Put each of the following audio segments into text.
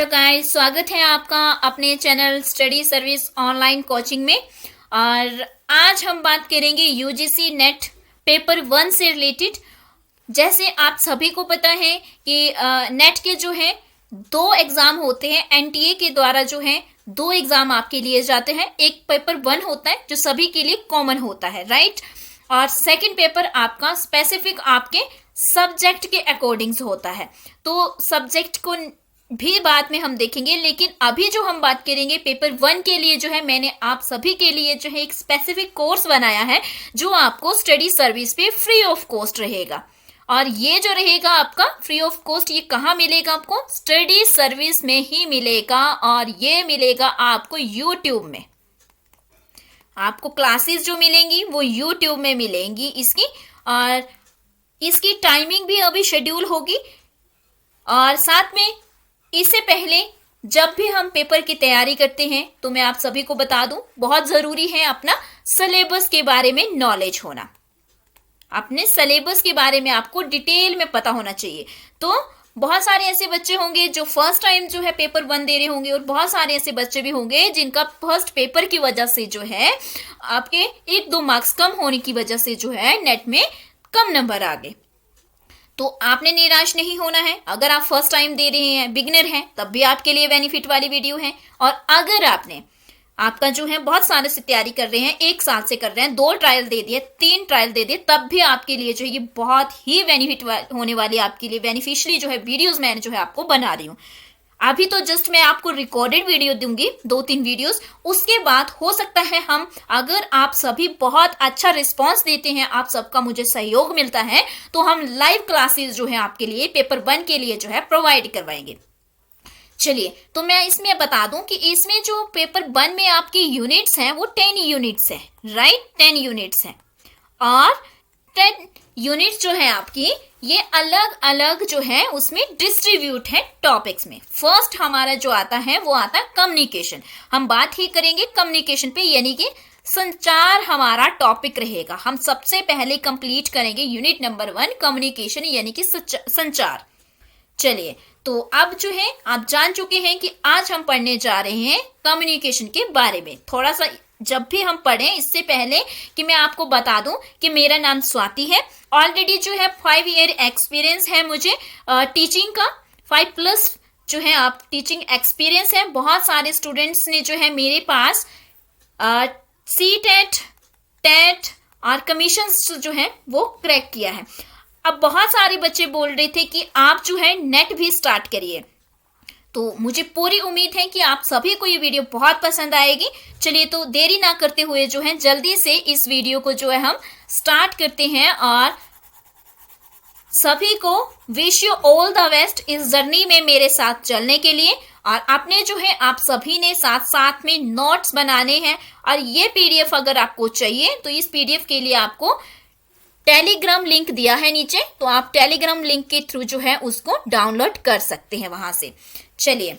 Hello guys, स्वागत है आपका अपने channel study service online coaching में। और आज हम बात करेंगे यूजीसी नेट पेपर 1 से रिलेटेड। जैसे आप सभी को पता है कि नेट के जो है 2 एग्जाम होते हैं। एनटीए के द्वारा जो है 2 एग्जाम आपके लिए जाते हैं। एक पेपर 1 होता है जो सभी के लिए कॉमन होता है, राइट। और सेकंड पेपर आपका स्पेसिफिक आपके सब्जेक्ट के अकॉर्डिंग होता है। तो सब्जेक्ट को भी बाद में हम देखेंगे, लेकिन अभी जो हम बात करेंगे पेपर 1 के लिए जो है मैंने आप सभी के लिए जो है एक स्पेसिफिक कोर्स बनाया है जो आपको स्टडी सर्विस पे फ्री ऑफ कॉस्ट रहेगा। और ये जो रहेगा आपका फ्री ऑफ कॉस्ट, ये कहाँ मिलेगा? आपको स्टडी सर्विस में ही मिलेगा। और ये मिलेगा आपको यूट्यूब में। आपको क्लासेस जो मिलेंगी वो यूट्यूब में मिलेंगी इसकी। और इसकी टाइमिंग भी अभी शेड्यूल होगी। और साथ में इससे पहले जब भी हम पेपर की तैयारी करते हैं तो मैं आप सभी को बता दूं, बहुत जरूरी है अपना सिलेबस के बारे में नॉलेज होना। अपने सिलेबस के बारे में आपको डिटेल में पता होना चाहिए। तो बहुत सारे ऐसे बच्चे होंगे जो फर्स्ट टाइम जो है पेपर 1 दे रहे होंगे, और बहुत सारे ऐसे बच्चे भी होंगे जिनका फर्स्ट पेपर की वजह से जो है आपके 1-2 मार्क्स कम होने की वजह से जो है नेट में कम नंबर आ गए। तो आपने निराश नहीं होना है। अगर आप फर्स्ट टाइम दे रहे हैं, बिगिनर हैं, तब भी आपके लिए बेनिफिट वाली वीडियो है। और अगर आपका जो है बहुत सारे से तैयारी कर रहे हैं, 1 साल से कर रहे हैं, 2 ट्रायल दे दिए, 3 ट्रायल दे दिए, तब भी आपके लिए जो है ये बहुत ही बेनिफिट होने वाली, आपके लिए बेनिफिशियली जो है वीडियोस मैं जो है आपको बना रही हूँ। अभी तो जस्ट मैं आपको रिकॉर्डेड वीडियो दूंगी, 2-3 वीडियोस। उसके बाद हो सकता है अगर आप सभी बहुत अच्छा रिस्पांस देते हैं, आप सबका मुझे सहयोग मिलता है, तो हम लाइव क्लासेस जो है आपके लिए पेपर 1 के लिए जो है प्रोवाइड करवाएंगे। चलिए, तो मैं इसमें बता दूं कि इसमें जो पेपर 1 में आपकी यूनिट्स हैं वो 10 यूनिट्स हैं, राइट। 10 यूनिट्स हैं। और 10 यूनिट्स जो है आपकी ये अलग अलग जो है उसमें डिस्ट्रीब्यूट है टॉपिक्स में। फर्स्ट हमारा जो आता है वो आता है कम्युनिकेशन। हम बात ही करेंगे कम्युनिकेशन पे, यानी कि संचार हमारा टॉपिक रहेगा। हम सबसे पहले कंप्लीट करेंगे यूनिट नंबर 1 कम्युनिकेशन, यानी कि संचार। चलिए, तो अब जो है आप जान चुके हैं कि आज हम पढ़ने जा रहे हैं कम्युनिकेशन के बारे में। थोड़ा सा जब भी हम पढ़ें इससे पहले कि मैं आपको बता दूं कि मेरा नाम स्वाति है। ऑलरेडी जो है 5 ईयर एक्सपीरियंस है मुझे टीचिंग का। 5+ जो है आप टीचिंग एक्सपीरियंस है। बहुत सारे स्टूडेंट्स ने जो है मेरे पास सीटेट, टेट और कमीशंस जो है वो क्रैक किया है। अब बहुत सारे बच्चे बोल रहे थे कि आप जो है नेट भी स्टार्ट करिए। तो मुझे पूरी उम्मीद है कि आप सभी को ये वीडियो बहुत पसंद आएगी। चलिए, तो देरी ना करते हुए जो है जल्दी से इस वीडियो को जो है हम स्टार्ट करते हैं। और सभी को wish you all the best इस जर्नी में मेरे साथ चलने के लिए। और आपने जो है आप सभी ने साथ साथ में नोट्स बनाने हैं। और ये पीडीएफ अगर आपको चाहिए तो इस पीडीएफ के लिए आपको टेलीग्राम लिंक दिया है नीचे, तो आप टेलीग्राम लिंक के थ्रू जो है उसको डाउनलोड कर सकते हैं वहां से। चलिए,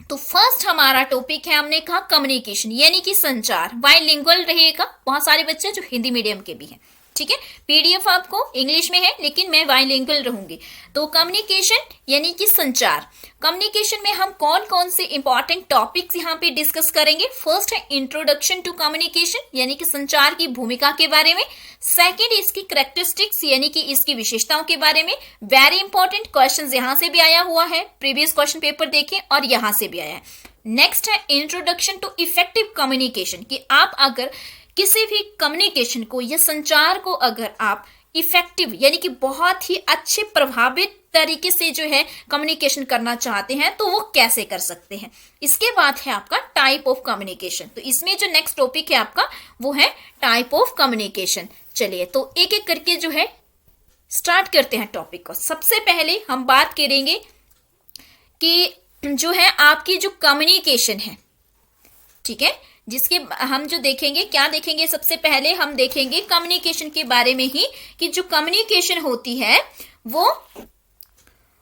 तो फर्स्ट हमारा टॉपिक है, हमने कहा कम्युनिकेशन, यानी कि संचार। बाइलिंगुअल रहेगा। बहुत सारे बच्चे जो हिंदी मीडियम के भी हैं, ठीक है। पीडीएफ आपको इंग्लिश में है, लेकिन मैं बाइलिंगुअल रहूंगी। तो कम्युनिकेशन यानी कि संचार। कम्युनिकेशन में हम कौन कौन से इंपॉर्टेंट टॉपिक्स यहाँ पे डिस्कस करेंगे? फर्स्ट है इंट्रोडक्शन टू कम्युनिकेशन, यानी कि संचार की भूमिका के बारे में। सेकंड इसकी कैरेक्टरिस्टिक्स, यानी कि इसकी विशेषताओं के बारे में। वेरी इंपॉर्टेंट क्वेश्चन यहाँ से भी आया हुआ है, प्रीवियस क्वेश्चन पेपर देखें, और यहाँ से भी आया है। नेक्स्ट है इंट्रोडक्शन टू इफेक्टिव कम्युनिकेशन, कि आप अगर किसी भी कम्युनिकेशन को या संचार को अगर आप इफेक्टिव यानी कि बहुत ही अच्छे प्रभावित तरीके से जो है कम्युनिकेशन करना चाहते हैं तो वो कैसे कर सकते हैं। इसके बाद है आपका टाइप ऑफ कम्युनिकेशन। तो इसमें जो नेक्स्ट टॉपिक है आपका वो है टाइप ऑफ कम्युनिकेशन। चलिए, तो एक एक करके जो है स्टार्ट करते हैं टॉपिक को। सबसे पहले हम बात करेंगे कि जो है आपकी जो कम्युनिकेशन है, ठीक है, जिसके हम जो देखेंगे, क्या देखेंगे? सबसे पहले हम देखेंगे कम्युनिकेशन के बारे में ही, कि जो कम्युनिकेशन होती है वो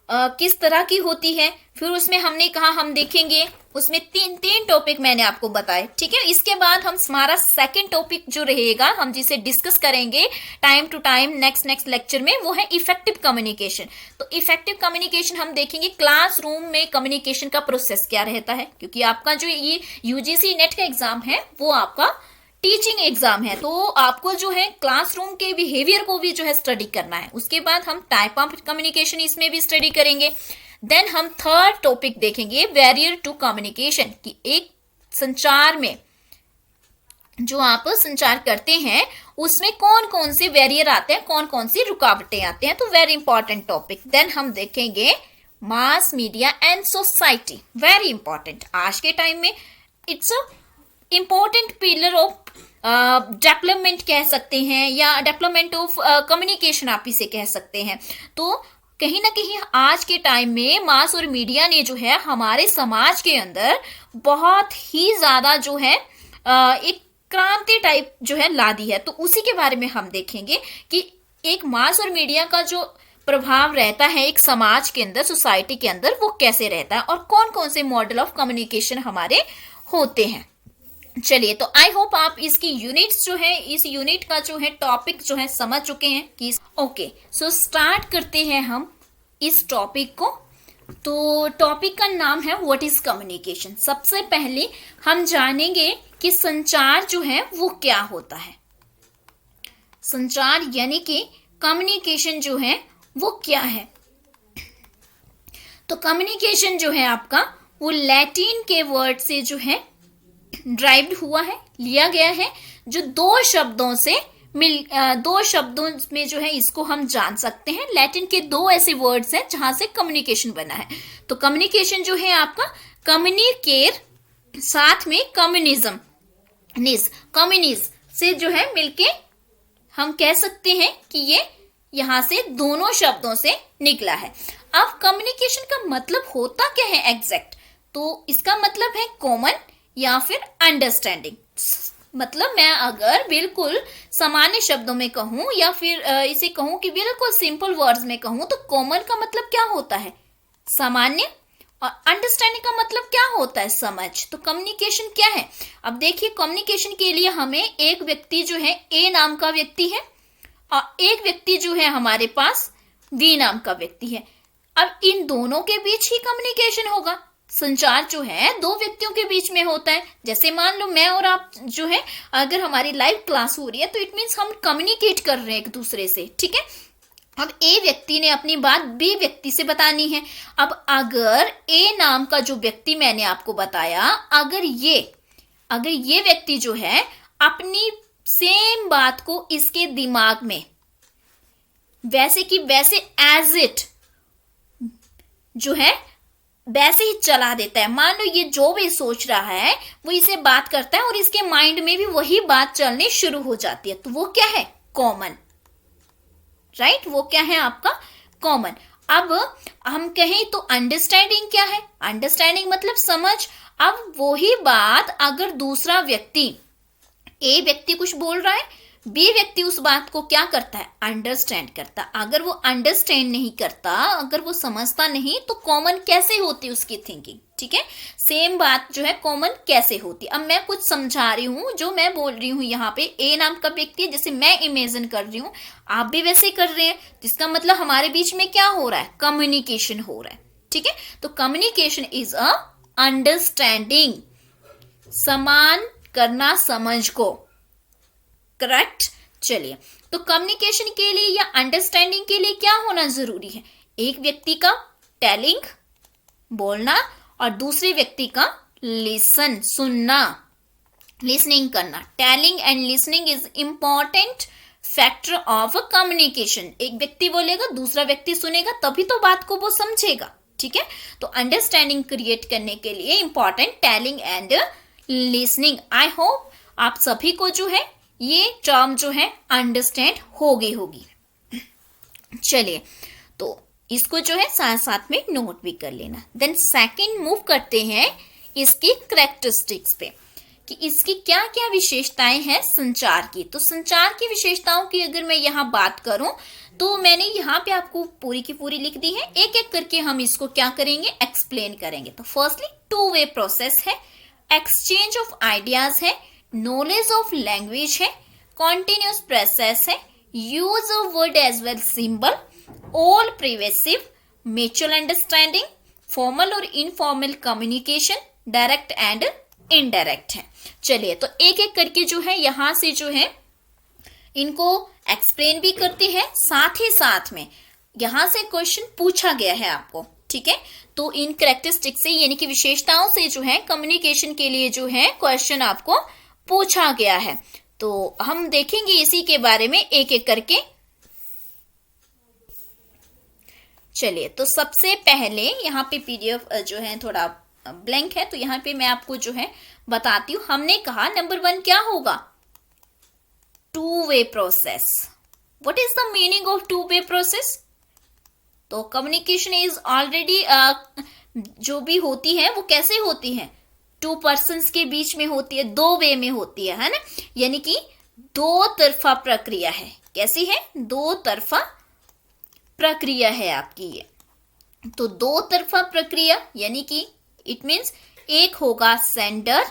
किस तरह की होती है। फिर उसमें हमने कहा हम देखेंगे उसमें तीन टॉपिक मैंने आपको बताए, ठीक है। इसके बाद हम हमारा सेकंड टॉपिक जो रहेगा, हम जिसे डिस्कस करेंगे time to time next lecture में, वो है इफेक्टिव कम्युनिकेशन। तो इफेक्टिव कम्युनिकेशन हम देखेंगे क्लासरूम में कम्युनिकेशन का प्रोसेस क्या रहता है, क्योंकि आपका जो ये यूजीसी नेट का एग्जाम है वो आपका टीचिंग एग्जाम है, तो आपको जो है क्लासरूम के बिहेवियर को भी जो है स्टडी करना है। उसके बाद हम टाइप ऑफ कम्युनिकेशन इसमें भी स्टडी करेंगे। देन हम थर्ड टॉपिक देखेंगे बैरियर टू कम्युनिकेशन, कि एक संचार में जो आप संचार करते हैं उसमें कौन कौन से बैरियर आते हैं, कौन कौन सी रुकावटें आते हैं, तो वेरी इंपॉर्टेंट टॉपिक। देन हम देखेंगे mass media and society, very important. आज के टाइम में it's a important pillar of development कह सकते हैं, या डेवलपमेंट ऑफ कम्युनिकेशन आप इसे कह सकते हैं। तो कहीं ना कहीं आज के टाइम में मास और मीडिया ने जो है हमारे समाज के अंदर बहुत ही ज्यादा जो है एक क्रांति टाइप जो है ला दी है। तो उसी के बारे में हम देखेंगे कि एक मास और मीडिया का जो प्रभाव रहता है एक समाज के अंदर, सोसाइटी के अंदर, वो कैसे रहता है और कौन कौन से मॉडल ऑफ कम्युनिकेशन हमारे होते हैं। चलिए, तो आई होप आप इसकी यूनिट्स जो है, इस यूनिट का जो है टॉपिक जो है समझ चुके हैं कि ओके। सो स्टार्ट करते हैं हम इस टॉपिक को। तो टॉपिक का नाम है व्हाट इज कम्युनिकेशन। सबसे पहले हम जानेंगे कि संचार जो है वो क्या होता है। संचार यानी कि कम्युनिकेशन जो है वो क्या है। तो कम्युनिकेशन जो है आपका वो लैटिन के वर्ड से जो है ड्राइव्ड हुआ है, लिया गया है, जो दो शब्दों में जो है इसको हम जान सकते हैं। लैटिन के दो ऐसे वर्ड्स हैं जहां से कम्युनिकेशन बना है। तो कम्युनिकेशन जो है आपका कम्युनिकेर, साथ में कम्युनिज्म, कम्युनिज से जो है मिलके हम कह सकते हैं कि ये यहां से दोनों शब्दों से निकला है। अब कम्युनिकेशन का मतलब होता क्या है एग्जैक्ट, तो इसका मतलब है कॉमन या फिर अंडरस्टैंडिंग। मतलब मैं अगर बिल्कुल सामान्य शब्दों में कहूं या फिर इसे कहूं कि बिल्कुल सिंपल वर्ड्स में कहूं, तो कॉमन का मतलब क्या होता है, सामान्य, और अंडरस्टैंडिंग का मतलब क्या होता है, समझ। तो कम्युनिकेशन क्या है, अब देखिए कम्युनिकेशन के लिए हमें एक व्यक्ति जो है ए नाम का व्यक्ति है और एक व्यक्ति जो है हमारे पास बी नाम का व्यक्ति है। अब इन दोनों के बीच ही कम्युनिकेशन होगा। संचार जो है दो व्यक्तियों के बीच में होता है। जैसे मान लो मैं और आप जो है, अगर हमारी लाइव क्लास हो रही है तो इट मीन्स हम कम्युनिकेट कर रहे हैं एक दूसरे से, ठीक है। अब ए व्यक्ति ने अपनी बात बी व्यक्ति से बतानी है। अब अगर ए नाम का जो व्यक्ति मैंने आपको बताया, अगर ये व्यक्ति जो है अपनी सेम बात को इसके दिमाग में वैसे की वैसे एज इट जो है वैसे ही चला देता है, मान लो ये जो भी सोच रहा है वो इसे बात करता है और इसके माइंड में भी वही बात चलनी शुरू हो जाती है, तो वो क्या है, कॉमन, राइट। वो क्या है आपका कॉमन। अब हम कहें तो अंडरस्टैंडिंग क्या है, अंडरस्टैंडिंग मतलब समझ। अब वही बात अगर दूसरा व्यक्ति, ए व्यक्ति कुछ बोल रहा है, बी व्यक्ति उस बात को क्या करता है, अंडरस्टैंड करता। अगर वो अंडरस्टैंड नहीं करता, अगर वो समझता नहीं, तो कॉमन कैसे होती उसकी थिंकिंग, ठीक है। सेम बात जो है कॉमन कैसे होती। अब मैं कुछ समझा रही हूं, जो मैं बोल रही हूं यहाँ पे ए नाम का व्यक्ति है, जैसे मैं इमेजिन कर रही हूं, आप भी वैसे कर रहे हैं, जिसका मतलब हमारे बीच में क्या हो रहा है, कम्युनिकेशन हो रहा है, ठीक है। तो कम्युनिकेशन इज अ अंडरस्टैंडिंग, समान करना समझ को, करेक्ट। चलिए, तो कम्युनिकेशन के लिए या अंडरस्टैंडिंग के लिए क्या होना जरूरी है, एक व्यक्ति का टेलिंग, बोलना, और दूसरे व्यक्ति का लिसन, सुनना, लिसनिंग करना। Telling and listening is important factor of communication. एक व्यक्ति बोलेगा, दूसरा व्यक्ति सुनेगा, तभी तो बात को वो समझेगा, ठीक है। तो अंडरस्टैंडिंग क्रिएट करने के लिए important telling and listening. I hope आप सभी को जो है ये टर्म जो है अंडरस्टैंड हो गई होगी। चलिए, तो इसको जो है साथ साथ में नोट भी कर लेना। देन सेकंड मूव करते हैं इसकी कैरेक्टरिस्टिक्स पे, कि इसकी क्या क्या विशेषताएं हैं संचार की। तो संचार की विशेषताओं की अगर मैं यहाँ बात करूं तो मैंने यहाँ पे आपको पूरी की पूरी लिख दी है, एक एक करके हम इसको क्या करेंगे, एक्सप्लेन करेंगे। तो फर्स्टली टू वे प्रोसेस है, एक्सचेंज ऑफ आइडियाज है, नॉलेज ऑफ लैंग्वेज है, कॉन्टिन्यूस प्रोसेस है, use of word as well symbol, all pervasive, mutual understanding, formal और informal communication, direct and indirect है। चलिए तो एक एक करके जो है यहां से जो है इनको एक्सप्लेन भी करते हैं, साथ ही साथ में यहां से क्वेश्चन पूछा गया है आपको, ठीक है। तो इन कैरेक्टरिस्टिक से यानी कि विशेषताओं से जो है कम्युनिकेशन के लिए जो है क्वेश्चन आपको पूछा गया है। तो हम देखेंगे इसी के बारे में एक एक करके। चलिए तो सबसे पहले यहाँ पे पीडीएफ जो है थोड़ा ब्लैंक है, तो यहाँ पे मैं आपको जो है बताती हूँ। हमने कहा नंबर 1 क्या होगा, to way process. What is the meaning of to way process? तो कम्युनिकेशन इज ऑलरेडी जो भी होती है वो कैसे होती है, टू पर्सन्स के बीच में होती है, दो वे में होती है ना, यानी कि दो तरफा प्रक्रिया है। कैसी है, दो तरफा प्रक्रिया है आपकी ये। तो दो तरफा प्रक्रिया यानी कि इट मीन्स एक होगा सेंडर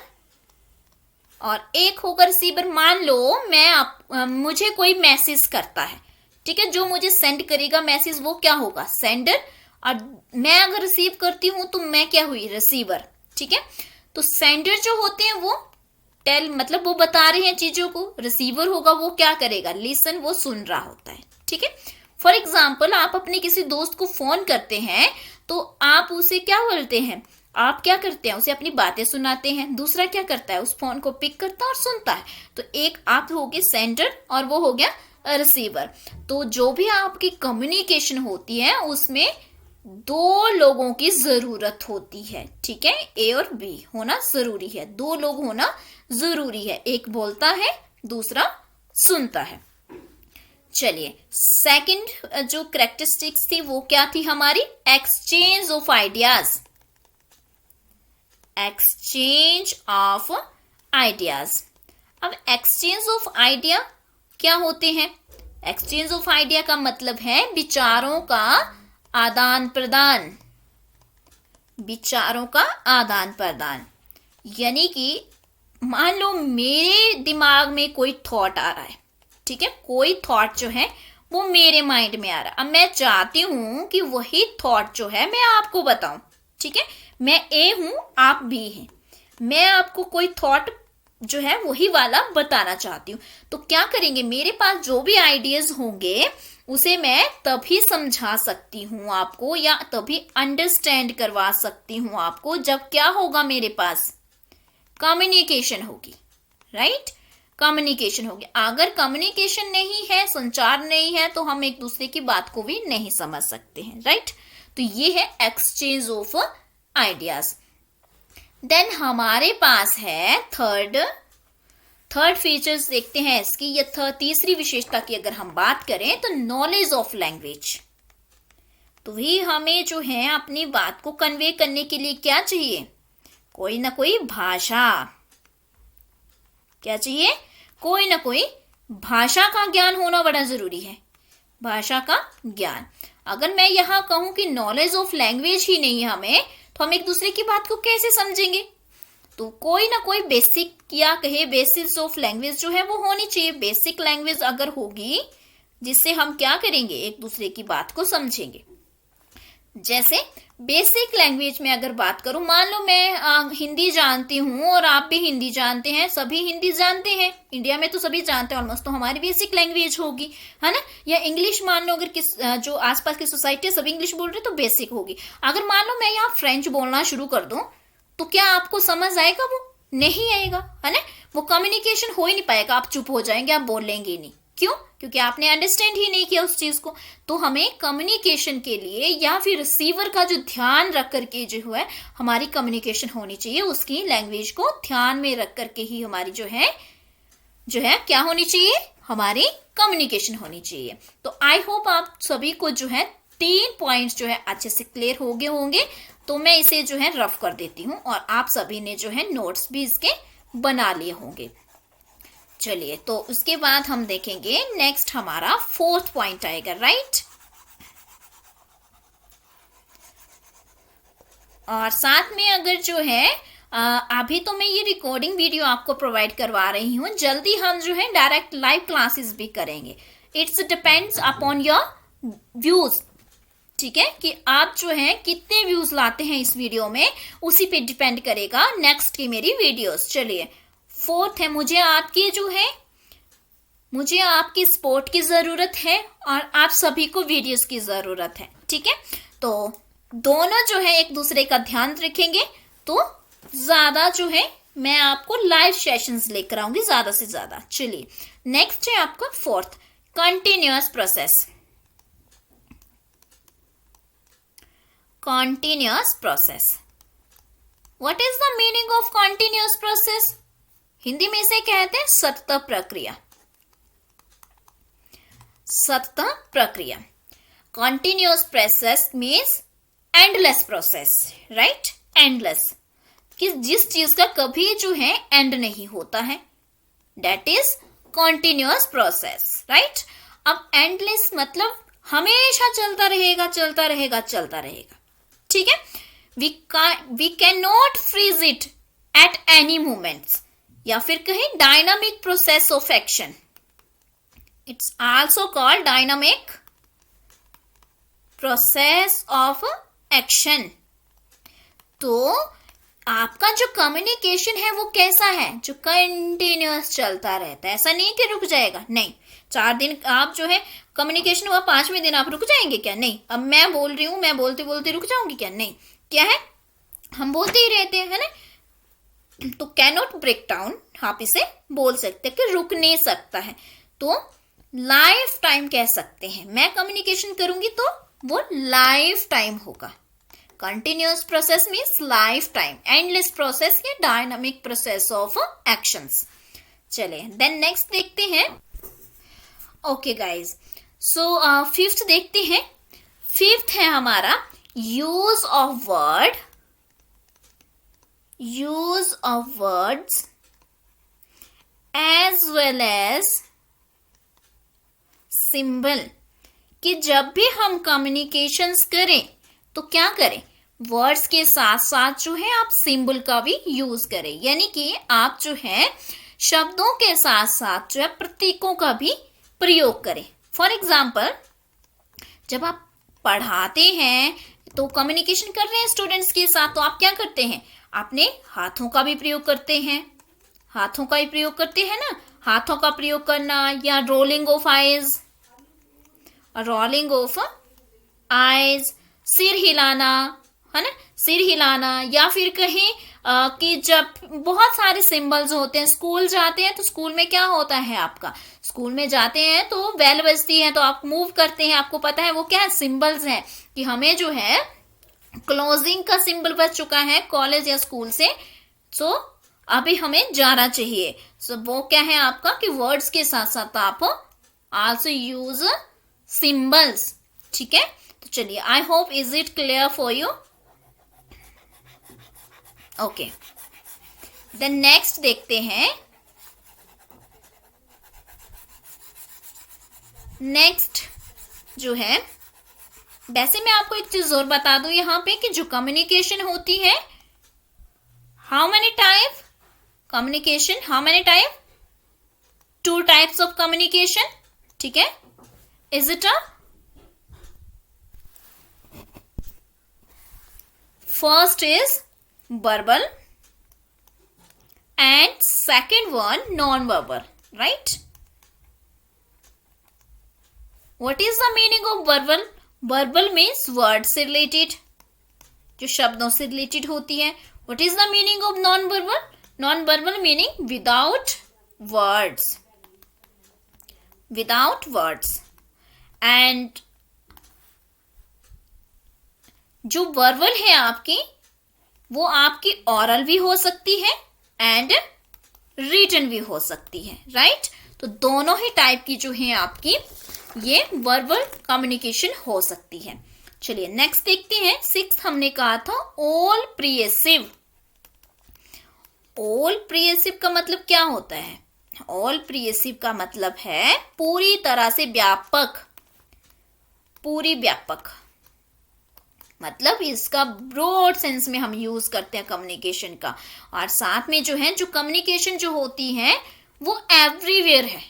और एक होगा रिसीवर। मान लो मुझे कोई मैसेज करता है, ठीक है, जो मुझे सेंड करेगा मैसेज वो क्या होगा, सेंडर, और मैं अगर रिसीव करती हूं तो मैं क्या हुई, रिसीवर, ठीक है। तो सेंडर जो होते हैं वो टेल मतलब वो बता रहे हैं चीजों को, रिसीवर होगा वो क्या करेगा, लिसन, वो सुन रहा होता है, ठीक है। फॉर एग्जाम्पल आप अपने किसी दोस्त को फोन करते हैं तो आप उसे क्या बोलते हैं, आप क्या करते हैं, उसे अपनी बातें सुनाते हैं, दूसरा क्या करता है, उस फोन को पिक करता है और सुनता है। तो एक आप हो गए सेंडर और वो हो गया रिसीवर। तो जो भी आपकी कम्युनिकेशन होती है उसमें दो लोगों की जरूरत होती है, ठीक है, ए और बी होना जरूरी है, दो लोग होना जरूरी है, एक बोलता है दूसरा सुनता है। चलिए सेकंड जो कैरेक्टरिस्टिक्स थी वो क्या थी हमारी, exchange of ideas, exchange of ideas. अब एक्सचेंज ऑफ आइडिया क्या होते हैं, एक्सचेंज ऑफ आइडिया का मतलब है विचारों का आदान प्रदान, विचारों का आदान प्रदान। यानी कि मान लो मेरे दिमाग में कोई थॉट आ रहा है, ठीक है, कोई थॉट जो है वो मेरे माइंड में आ रहा है, अब मैं चाहती हूं कि वही थॉट जो है मैं आपको बताऊं, ठीक है, मैं ए हूं आप बी हैं, मैं आपको कोई थॉट जो है वही वाला बताना चाहती हूँ। तो क्या करेंगे, मेरे पास जो भी आइडियाज होंगे उसे मैं तभी समझा सकती हूँ आपको या तभी अंडरस्टैंड करवा सकती हूँ आपको जब क्या होगा, मेरे पास कम्युनिकेशन होगी, राइट, कम्युनिकेशन होगी। अगर कम्युनिकेशन नहीं है, संचार नहीं है, तो हम एक दूसरे की बात को भी नहीं समझ सकते हैं, राइट। तो ये है एक्सचेंज ऑफ आइडियाज। देन हमारे पास है थर्ड फीचर्स देखते हैं इसकी, ये तीसरी विशेषता की अगर हम बात करें तो नॉलेज ऑफ लैंग्वेज। तो भी हमें जो है अपनी बात को कन्वे करने के लिए क्या चाहिए, कोई ना कोई भाषा, क्या चाहिए, कोई ना कोई भाषा का ज्ञान होना बड़ा जरूरी है, भाषा का ज्ञान। अगर मैं यहां कहूं कि नॉलेज ऑफ लैंग्वेज ही नहीं है हमें, तो हम एक दूसरे की बात को कैसे समझेंगे। तो कोई ना कोई बेसिक या कहे बेसिक्स ऑफ लैंग्वेज जो है वो होनी चाहिए। बेसिक लैंग्वेज अगर होगी जिससे हम क्या करेंगे, एक दूसरे की बात को समझेंगे। जैसे बेसिक लैंग्वेज में अगर बात करूं, मान लो मैं हिंदी जानती हूं और आप भी हिंदी जानते हैं, सभी हिंदी जानते हैं, इंडिया में तो सभी जानते हैं ऑलमोस्ट, तो हमारी बेसिक लैंग्वेज होगी, है ना। या इंग्लिश मान लो, अगर जो आसपास की सोसाइटी है सभी इंग्लिश बोल रहे तो बेसिक होगी। अगर मान लो मैं यहाँ फ्रेंच बोलना शुरू कर दूं तो क्या आपको समझ आएगा, वो नहीं आएगा, है ना, वो कम्युनिकेशन हो ही नहीं पाएगा, आप चुप हो जाएंगे, आप बोलेंगे नहीं। क्यों, क्योंकि आपने अंडरस्टैंड ही नहीं किया उस चीज को। तो हमें कम्युनिकेशन के लिए या फिर रिसीवर का जो ध्यान रख करके जो है हमारी कम्युनिकेशन होनी चाहिए, उसकी लैंग्वेज को ध्यान में रख करके ही हमारी जो है क्या होनी चाहिए, हमारी कम्युनिकेशन होनी चाहिए। तो आई होप आप सभी को जो है 3 पॉइंट्स जो है अच्छे से क्लियर हो गए होंगे। तो मैं इसे जो है रफ कर देती हूँ और आप सभी ने जो है नोट्स भी इसके बना लिए होंगे। चलिए, तो उसके बाद हम देखेंगे नेक्स्ट हमारा फोर्थ पॉइंट आएगा, राइट। और साथ में अगर जो है अभी तो मैं ये रिकॉर्डिंग वीडियो आपको प्रोवाइड करवा रही हूँ, जल्दी हम जो है डायरेक्ट लाइव क्लासेस भी करेंगे। It's depends upon your views, ठीक है, कि आप जो है कितने व्यूज लाते हैं इस वीडियो में, उसी पे डिपेंड करेगा नेक्स्ट की मेरी वीडियोस। चलिए, फोर्थ है, मुझे आपकी सपोर्ट की जरूरत है और आप सभी को वीडियोस की जरूरत है, ठीक है। तो दोनों जो है एक दूसरे का ध्यान रखेंगे तो ज्यादा जो है मैं आपको लाइव सेशंस लेकर आऊंगी ज्यादा से ज्यादा। चलिए, नेक्स्ट है आपका fourth, continuous process. Continuous process, what is the meaning of continuous process? Hindi में इसे कहते हैं सतत प्रक्रिया। सतत प्रक्रिया, continuous process means endless process, right, endless, कि जिस चीज का कभी जो है एंड नहीं होता है, that is continuous process, right. अब एंडलेस मतलब हमेशा चलता रहेगा, चलता रहेगा, चलता रहेगा, ठीक है। We can not freeze it at any moments, या फिर कहें dynamic process of action, it's also called dynamic process of action. तो आपका जो कम्युनिकेशन है वो कैसा है, जो कंटिन्यूअस चलता रहता है, ऐसा नहीं कि रुक जाएगा, नहीं। 4 दिन आप जो है कम्युनिकेशन हुआ, 5वें दिन आप रुक जाएंगे क्या? नहीं। अब मैं बोल रही हूं, मैं बोलते बोलते रुक जाऊंगी क्या? नहीं। क्या है, हम बोलते ही रहते हैं, है ना। तो कैन नॉट ब्रेक डाउन, आप इसे बोल सकते हैं कि रुक नहीं सकता है। तो लाइफ टाइम कह सकते हैं, मैं कम्युनिकेशन करूंगी तो वो लाइफ टाइम होगा। Continuous process means life time, endless process या डायनामिक प्रोसेस ऑफ एक्शंस। चले, देन नेक्स्ट देखते हैं। ओके गाइज, सो फिफ्थ देखते हैं। फिफ्थ है हमारा use of word, use of words as well as symbol, कि जब भी हम कम्युनिकेशंस करें तो क्या करें, वर्ड्स के साथ साथ जो है आप सिंबल का भी यूज करें, यानी कि आप जो है शब्दों के साथ साथ जो है प्रतीकों का भी प्रयोग करें। फॉर एग्जाम्पल, जब आप पढ़ाते हैं तो कम्युनिकेशन कर रहे हैं स्टूडेंट्स के साथ, तो आप क्या करते हैं, अपने हाथों का भी प्रयोग करते हैं, हाथों का ही प्रयोग करते हैं ना, हाथों का प्रयोग करना, या rolling of eyes, rolling of eyes, सिर हिलाना, है ना, सिर हिलाना, या फिर कहें कि जब बहुत सारे सिंबल्स होते हैं, स्कूल जाते हैं तो स्कूल में क्या होता है आपका, स्कूल में जाते हैं तो बेल बजती है तो आप मूव करते हैं, आपको पता है वो क्या है, सिंबल्स हैं, कि हमें जो है क्लोजिंग का सिंबल बज चुका है कॉलेज या स्कूल से, सो अभी हमें जाना चाहिए। सो वो क्या है आपका, कि वर्ड्स के साथ साथ आप आल्सो यूज सिंबल्स, ठीक है। तो चलिए, I hope is it clear for you. Okay, then next देखते हैं। नेक्स्ट जो है, वैसे मैं आपको एक चीज और बता दूं यहाँ पे, कि जो कम्युनिकेशन होती है, how many type communication, how many type, 2 types of communication, ठीक है। Is it a, first is verbal and second one non-verbal, right? What is the meaning of verbal? Verbal means word से related, जो शब्दों से related होती है। What is the meaning of non-verbal? Non-verbal meaning without words, without words। and जो verbal है आपकी, वो आपकी ओरल भी हो सकती है एंड रिटन भी हो सकती है, राइट। तो दोनों ही टाइप की जो है आपकी ये वर्बल कम्युनिकेशन हो सकती है। चलिए, नेक्स्ट देखते हैं। 6th हमने कहा था ऑल प्रिएसिव। ऑल प्रियसिव का मतलब क्या होता है? ऑल प्रियसिव का मतलब है पूरी तरह से व्यापक, पूरी व्यापक, मतलब इसका ब्रॉड सेंस में हम यूज करते हैं कम्युनिकेशन का। और साथ में जो है, जो कम्युनिकेशन जो होती है वो एवरीवेयर है,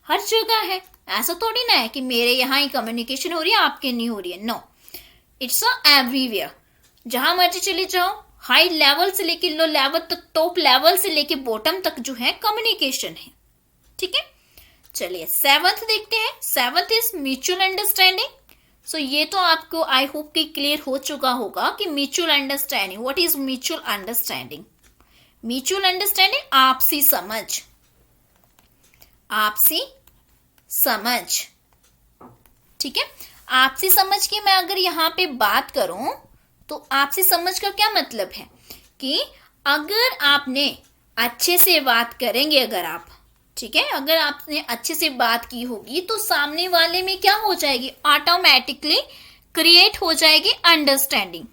हर जगह है। ऐसा थोड़ी ना है कि मेरे यहाँ ही कम्युनिकेशन हो रही है, आपके नहीं हो रही है। No, it's a everywhere. जहां मर्जी चले जाओ, हाई लेवल से लेके लो लेवल तक, टॉप लेवल से लेके बॉटम तक जो है कम्युनिकेशन है। ठीक है, चलिए सेवंथ देखते हैं। Seventh is mutual understanding. So ये तो आपको आई होप कि क्लियर हो चुका होगा कि mutual understanding, what is mutual understanding? Mutual understanding आपसी समझ, आपसी समझ। ठीक है, आपसी समझ की मैं अगर यहाँ पे बात करूं तो आपसी समझ का क्या मतलब है कि अगर आपने अच्छे से बात करेंगे, अगर आप, ठीक है, अगर आपने अच्छे से बात की होगी तो सामने वाले में क्या हो जाएगी? ऑटोमेटिकली क्रिएट हो जाएगी अंडरस्टैंडिंग।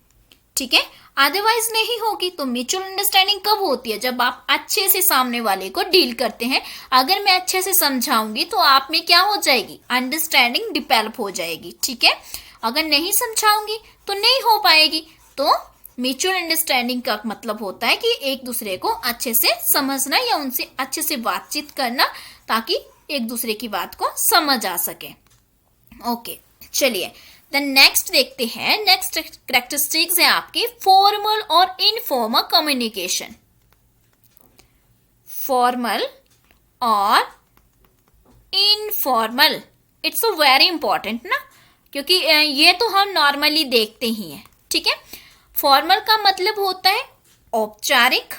ठीक है, अदरवाइज नहीं होगी। तो म्यूचुअल अंडरस्टैंडिंग कब होती है? जब आप अच्छे से सामने वाले को डील करते हैं। अगर मैं अच्छे से समझाऊंगी तो आप में क्या हो जाएगी? अंडरस्टैंडिंग डेवलप हो जाएगी। ठीक है, अगर नहीं समझाऊंगी तो नहीं हो पाएगी। तो म्यूचुअल अंडरस्टैंडिंग का मतलब होता है कि एक दूसरे को अच्छे से समझना या उनसे अच्छे से बातचीत करना, ताकि एक दूसरे की बात को समझ आ सके। ओके, चलिए देन नेक्स्ट देखते हैं। नेक्स्ट कैरेक्टरिस्टिक्स है आपकी फॉर्मल और इनफॉर्मल कम्युनिकेशन। फॉर्मल और informal, it's a very important ना, क्योंकि ये तो हम नॉर्मली देखते ही हैं। ठीक है, फॉर्मल का मतलब होता है औपचारिक,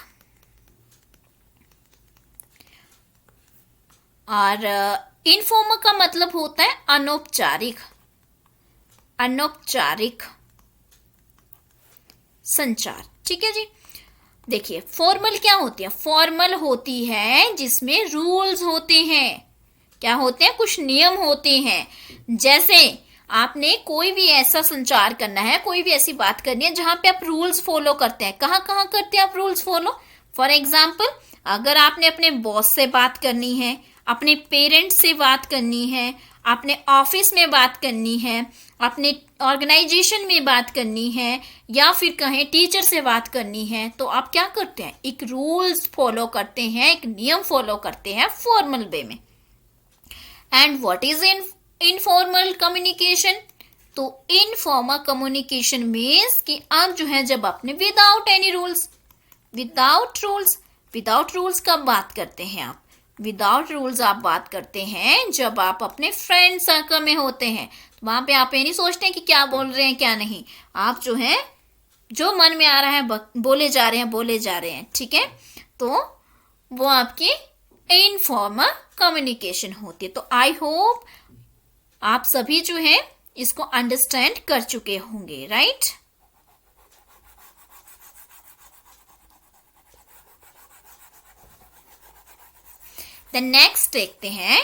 और इनफॉर्मल का मतलब होता है अनौपचारिक, अनौपचारिक संचार। ठीक है जी, देखिए फॉर्मल क्या होती है? फॉर्मल होती है जिसमें रूल्स होते हैं। क्या होते हैं? कुछ नियम होते हैं। जैसे आपने कोई भी ऐसा संचार करना है, कोई भी ऐसी बात करनी है जहां पे आप रूल्स फॉलो करते हैं। कहाँ कहाँ करते हैं आप रूल्स फॉलो? फॉर एग्जाम्पल, अगर आपने अपने बॉस से बात करनी है, अपने पेरेंट्स से बात करनी है, अपने ऑफिस में बात करनी है, अपने ऑर्गेनाइजेशन में बात करनी है, या फिर कहें टीचर से बात करनी है, तो आप क्या करते हैं? एक रूल्स फॉलो करते हैं, एक नियम फॉलो करते हैं फॉर्मल वे में। And what is informal communication? तो इनफॉर्मल कम्युनिकेशन मीन्स कि आप जो है, जब आपने without any rules, without rules कब बात करते हैं आप? विदाउट रूल्स आप बात करते हैं जब आप अपने फ्रेंड सर्कल में होते हैं। तो वहां पे आप ये नहीं सोचते हैं कि क्या बोल रहे हैं क्या नहीं, आप जो है, जो मन में आ रहा है बोले जा रहे हैं। ठीक है, तो वो आपकी इनफॉर्मल कम्युनिकेशन होती है। तो आई होप आप सभी जो है इसको अंडरस्टैंड कर चुके होंगे, राइट? देन नेक्स्ट देखते हैं।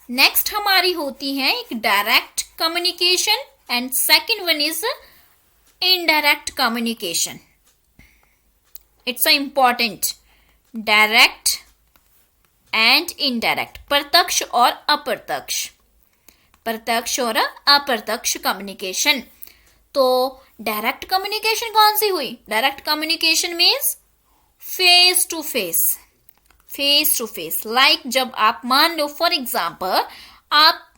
नेक्स्ट हमारी होती है एक direct communication and second one is indirect communication. It's a important, direct and indirect, प्रत्यक्ष और अप्रत्यक्ष, प्रत्यक्ष और अप्रत्यक्ष कम्युनिकेशन। तो डायरेक्ट कम्युनिकेशन कौन सी हुई? Direct communication means face to face, face to face. Like जब आप मान लो फॉर एग्जाम्पल आप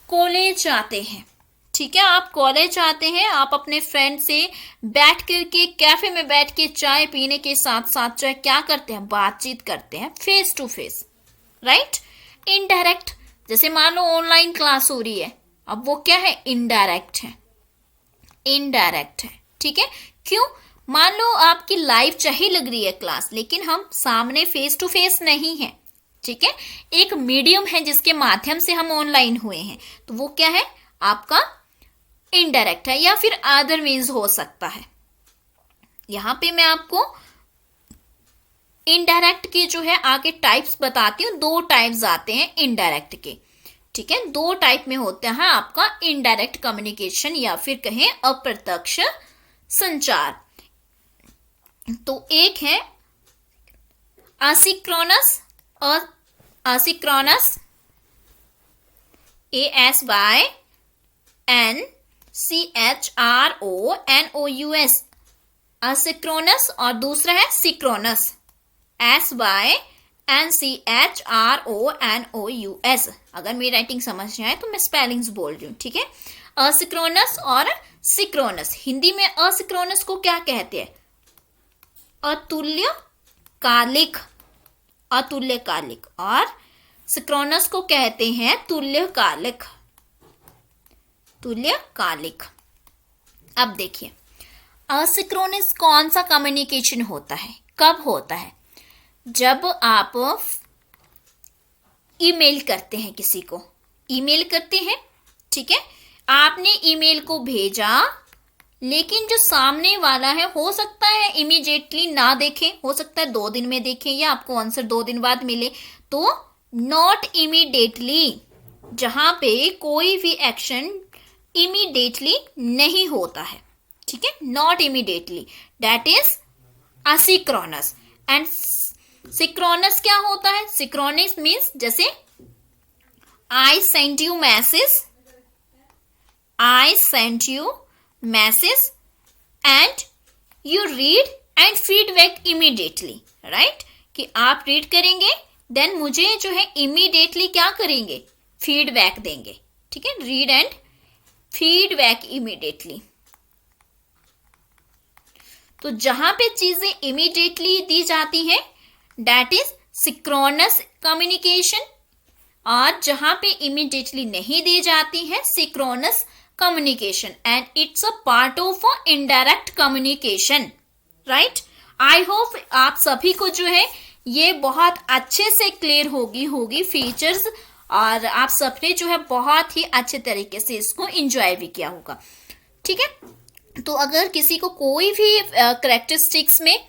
कॉलेज आते हैं, ठीक है, आप कॉलेज आते हैं, आप अपने फ्रेंड से बैठ करके कैफे में बैठ के चाय पीने के साथ साथ जो है क्या करते हैं? बातचीत करते हैं face to face, right? Indirect, जैसे मान लो ऑनलाइन क्लास हो रही है, अब वो क्या है? इनडायरेक्ट है, इनडायरेक्ट है। ठीक है, क्यों? मान लो आपकी लाइव चाहे लग रही है क्लास, लेकिन हम सामने फेस टू फेस नहीं है। ठीक है, एक मीडियम है जिसके माध्यम से हम ऑनलाइन हुए हैं, तो वो क्या है? आपका इनडायरेक्ट है, या फिर अदर मीन्स हो सकता है। यहां पे मैं आपको इनडायरेक्ट के जो है आगे टाइप्स बताती हूँ। 2 टाइप्स आते हैं इनडायरेक्ट के। ठीक है, 2 टाइप में होते हैं आपका इनडायरेक्ट कम्युनिकेशन, या फिर कहें अप्रत्यक्ष संचार। तो एक है asynchronous asynchronous asynchronous asynchronous और दूसरा है synchronous synchronous। अगर मेरी राइटिंग समझ में आए तो मैं स्पेलिंग्स बोल रही हूँ, ठीक है। असिक्रोनस और सिक्रोनस, हिंदी में असिक्रोनस को क्या कहते हैं? अतुल्यकालिक, अतुल्यकालिक, और सिक्रोनस को कहते हैं तुल्यकालिक, तुल्यकालिक। अब देखिए असिक्रोनस कौन सा कम्युनिकेशन होता है, कब होता है? जब आप ईमेल करते हैं, किसी को ईमेल करते हैं, ठीक है। आपने ईमेल को भेजा, लेकिन जो सामने वाला है हो सकता है इमीडिएटली ना देखे, हो सकता है 2 दिन में देखे, या आपको आंसर 2 दिन बाद मिले। तो नॉट इमीडिएटली, जहां पे कोई भी एक्शन इमीडिएटली नहीं होता है, ठीक है, not immediately, that is asynchronous. And synchronous क्या होता है? सिक्रोनस मीन्स जैसे I send you message, I send you message and you read and feedback immediately, right, कि आप रीड करेंगे, देन मुझे जो है इमीडिएटली क्या करेंगे? फीडबैक देंगे, ठीक है, रीड एंड फीडबैक इमीडिएटली। तो जहां पे चीजें इमीडिएटली दी जाती हैं दैट इज सिक्रोनस कम्युनिकेशन, और जहां पे इमीडिएटली नहीं दी जाती है synchronous communication, and it's a part of indirect communication, right. I hope आप सभी को जो है ये बहुत अच्छे से क्लियर होगी फीचर्स, और आप सबने जो है बहुत ही अच्छे तरीके से इसको एंजॉय भी किया होगा, ठीक है। तो अगर किसी को कोई भी कैरेक्टरिस्टिक्स में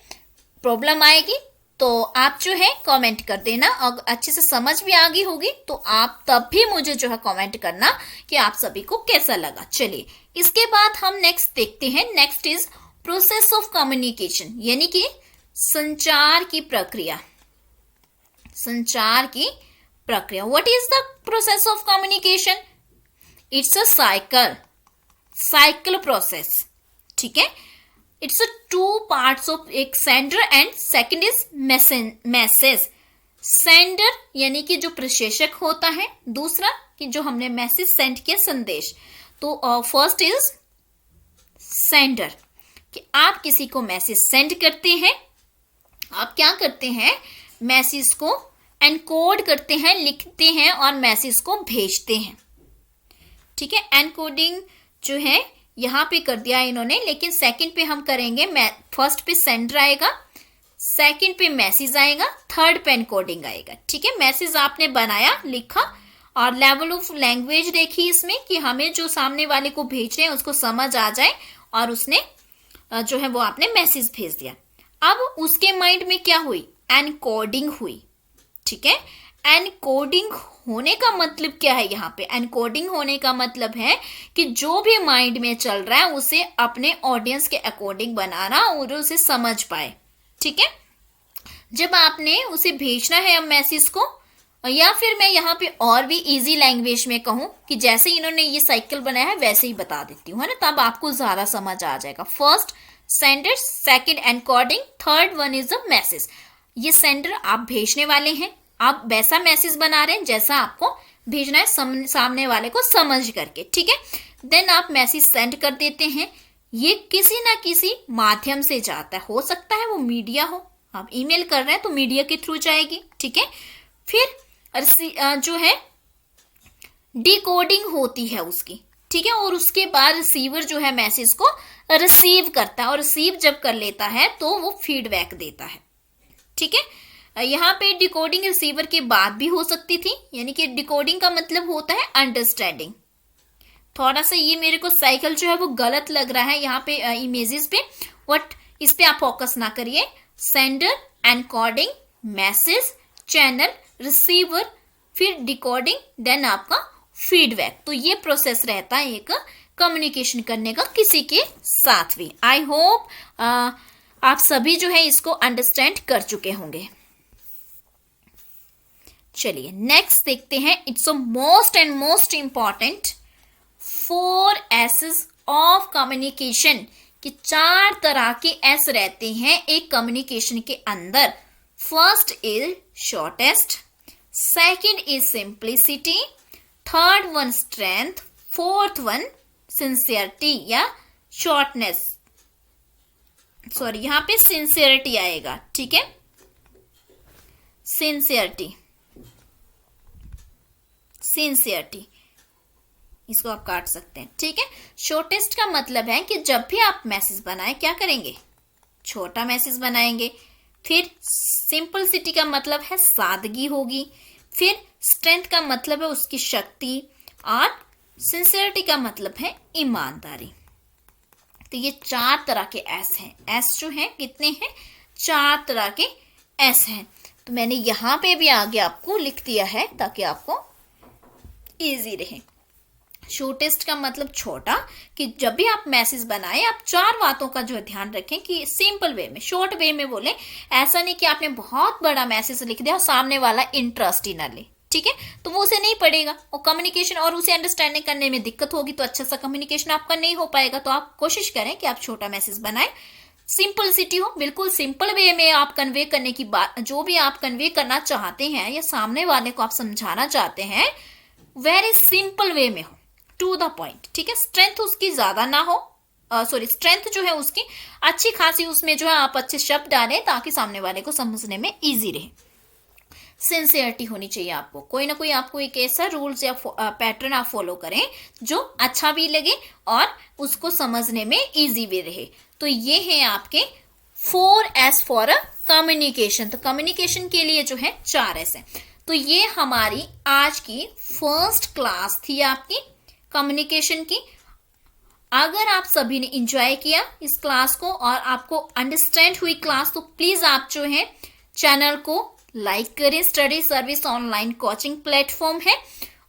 प्रॉब्लम आएगी तो आप जो है कमेंट कर देना, और अच्छे से समझ भी आ गई होगी तो आप तब भी मुझे जो है कमेंट करना कि आप सभी को कैसा लगा। चलिए इसके बाद हम नेक्स्ट देखते हैं। Next is process of communication, यानी कि संचार की प्रक्रिया, संचार की प्रक्रिया। What is the process of communication? It's a cycle process, ठीक है। इट्स 2 पार्ट्स ऑफ, एक sender and second is message. Sender यानी कि जो प्रशेषक होता है, दूसरा कि जो हमने मैसेज सेंड किया, संदेश। तो फर्स्ट इज सेंडर, कि आप किसी को मैसेज सेंड करते हैं, आप क्या करते हैं, मैसेज को एनकोड करते हैं, लिखते हैं और मैसेज को भेजते हैं, ठीक है। एनकोडिंग जो है यहां पे कर दिया इन्होंने, लेकिन सेकंड पे हम करेंगे, फर्स्ट पे सेंडर आएगा, सेकंड पे मैसेज आएगा, थर्ड पे एनकोडिंग आएगा, ठीक है। मैसेज आपने बनाया, लिखा, और लेवल ऑफ लैंग्वेज देखी इसमें कि हमें जो सामने वाले को भेज रहे हैं उसको समझ आ जाए, और उसने जो है वो आपने मैसेज भेज दिया। अब उसके माइंड में क्या हुई? एनकोडिंग हुई, ठीक है। एनकोडिंग होने का मतलब क्या है? यहाँ पे एनकोडिंग होने का मतलब है कि जो भी माइंड में चल रहा है उसे अपने ऑडियंस के अकॉर्डिंग बनाना और उसे समझ पाए, ठीक है। जब आपने उसे भेजना है अब मैसेज को, या फिर मैं यहाँ पे और भी इजी लैंग्वेज में कहूँ कि जैसे इन्होंने ये साइकिल बनाया है वैसे ही बता देती हूँ, है ना, तब आपको ज्यादा समझ आ जाएगा। First sender, second encoding, third one is the message. ये सेंडर आप भेजने वाले हैं, आप वैसा मैसेज बना रहे हैं जैसा आपको भेजना है सामने वाले को समझ करके, ठीक है। देन आप मैसेज सेंड कर देते हैं, ये किसी ना किसी माध्यम से जाता है, हो सकता है वो मीडिया हो, आप ईमेल कर रहे हैं तो मीडिया के थ्रू जाएगी, ठीक है। फिर जो है डिकोडिंग होती है उसकी, ठीक है, और उसके बाद रिसीवर जो है मैसेज को रिसीव करता है, और रिसीव जब कर लेता है तो वो फीडबैक देता है, ठीक है। यहाँ पे डिकोडिंग रिसीवर के बाद भी हो सकती थी, यानी कि डिकोडिंग का मतलब होता है अंडरस्टैंडिंग। थोड़ा सा ये मेरे को साइकिल जो है वो गलत लग रहा है यहाँ पे इमेजेस पे, बट इस पे आप फोकस ना करिए। Sender, encoding, message, channel, receiver, फिर डिकोडिंग, देन आपका फीडबैक। तो ये प्रोसेस रहता है एक कम्युनिकेशन करने का किसी के साथ भी। आई होप आप सभी जो है इसको अंडरस्टैंड कर चुके होंगे। चलिए नेक्स्ट देखते हैं, it's a most and most important 4 S's of communication, कि 4 तरह के एस रहते हैं एक कम्युनिकेशन के अंदर। First is shortest, second is simplicity, third one strength, fourth one sincerity या शॉर्टनेस, सॉरी यहां पे सिंसियरिटी आएगा, ठीक है, सिंसियरिटी, सिंसियरिटी इसको आप काट सकते हैं, ठीक है। शॉर्टेस्ट का मतलब है कि जब भी आप मैसेज बनाएं क्या करेंगे, छोटा मैसेज बनाएंगे। फिर सिंपलिसिटी का मतलब है सादगी होगी। फिर स्ट्रेंथ का मतलब है उसकी शक्ति, और सिंसियरिटी का मतलब है ईमानदारी। तो ये 4 तरह के एस हैं। एस जो है कितने हैं, 4 तरह के एस हैं। तो मैंने यहां पे भी आगे आपको लिख दिया है ताकि आपको इजी रहे। शॉर्टेस्ट का मतलब छोटा, कि जब भी आप मैसेज बनाएं आप 4 बातों का जो ध्यान रखें कि सिंपल वे में, शॉर्ट वे में बोले। ऐसा नहीं कि आपने बहुत बड़ा मैसेज लिख दिया और सामने वाला इंटरेस्ट ही ना ले, ठीक है, तो वो उसे नहीं पढ़ेगा और कम्युनिकेशन और उसे अंडरस्टैंडिंग करने में दिक्कत होगी, तो अच्छा सा कम्युनिकेशन आपका नहीं हो पाएगा। तो आप कोशिश करें कि आप छोटा मैसेज बनाएं, सिंपलिसिटी हो, बिल्कुल सिंपल वे में आप कन्वे करने की बात, जो भी आप कन्वे करना चाहते हैं या सामने वाले को आप समझाना चाहते हैं वेरी सिंपल वे में हो, टू द पॉइंट, ठीक है। स्ट्रेंथ उसकी ज्यादा ना हो, सॉरी स्ट्रेंथ जो है उसकी अच्छी खासी, उसमें जो है आप अच्छे शब्द डालें ताकि सामने वाले को समझने में इजी रहे। सिंसियरिटी होनी चाहिए आपको, कोई ना कोई आपको एक ऐसा रूल्स या पैटर्न आप फॉलो करें जो अच्छा भी लगे और उसको समझने में इजी भी रहे। तो ये है आपके 4 एस फॉर अ कम्युनिकेशन। तो कम्युनिकेशन के लिए जो है 4 एस है। तो ये हमारी आज की फर्स्ट क्लास थी आपकी कम्युनिकेशन की। अगर आप सभी ने एंजॉय किया इस क्लास को और आपको अंडरस्टैंड हुई क्लास, तो प्लीज आप जो है चैनल को लाइक करें। Study service online coaching platform है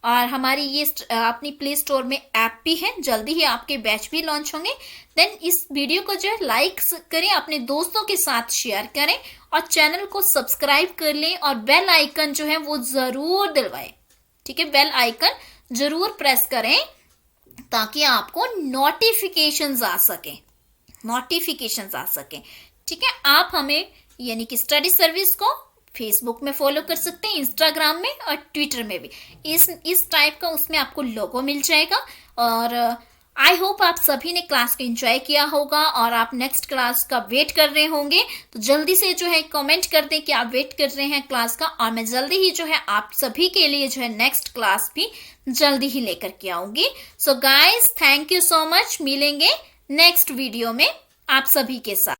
और हमारी ये अपनी प्ले स्टोर में ऐप भी है, जल्दी ही आपके बैच भी लॉन्च होंगे। देन इस वीडियो को जो है लाइक करें, अपने दोस्तों के साथ शेयर करें और चैनल को सब्सक्राइब कर लें और बेल आइकन जो है वो जरूर दबाएं, ठीक है, बेल आइकन जरूर प्रेस करें ताकि आपको नोटिफिकेशंस आ सके, नोटिफिकेशंस आ सके, ठीक है। आप हमें यानी कि स्टडी सर्विस को फेसबुक में फॉलो कर सकते हैं, इंस्टाग्राम में और ट्विटर में भी। इस टाइप का उसमें आपको लोगो मिल जाएगा। और आई होप आप सभी ने क्लास को एंजॉय किया होगा और आप नेक्स्ट क्लास का वेट कर रहे होंगे। तो जल्दी से जो है कमेंट कर दें कि आप वेट कर रहे हैं क्लास का, और मैं जल्दी ही जो है आप सभी के लिए जो है नेक्स्ट क्लास भी जल्दी ही लेकर के आऊंगी। So guys thank you so much, मिलेंगे नेक्स्ट वीडियो में आप सभी के साथ।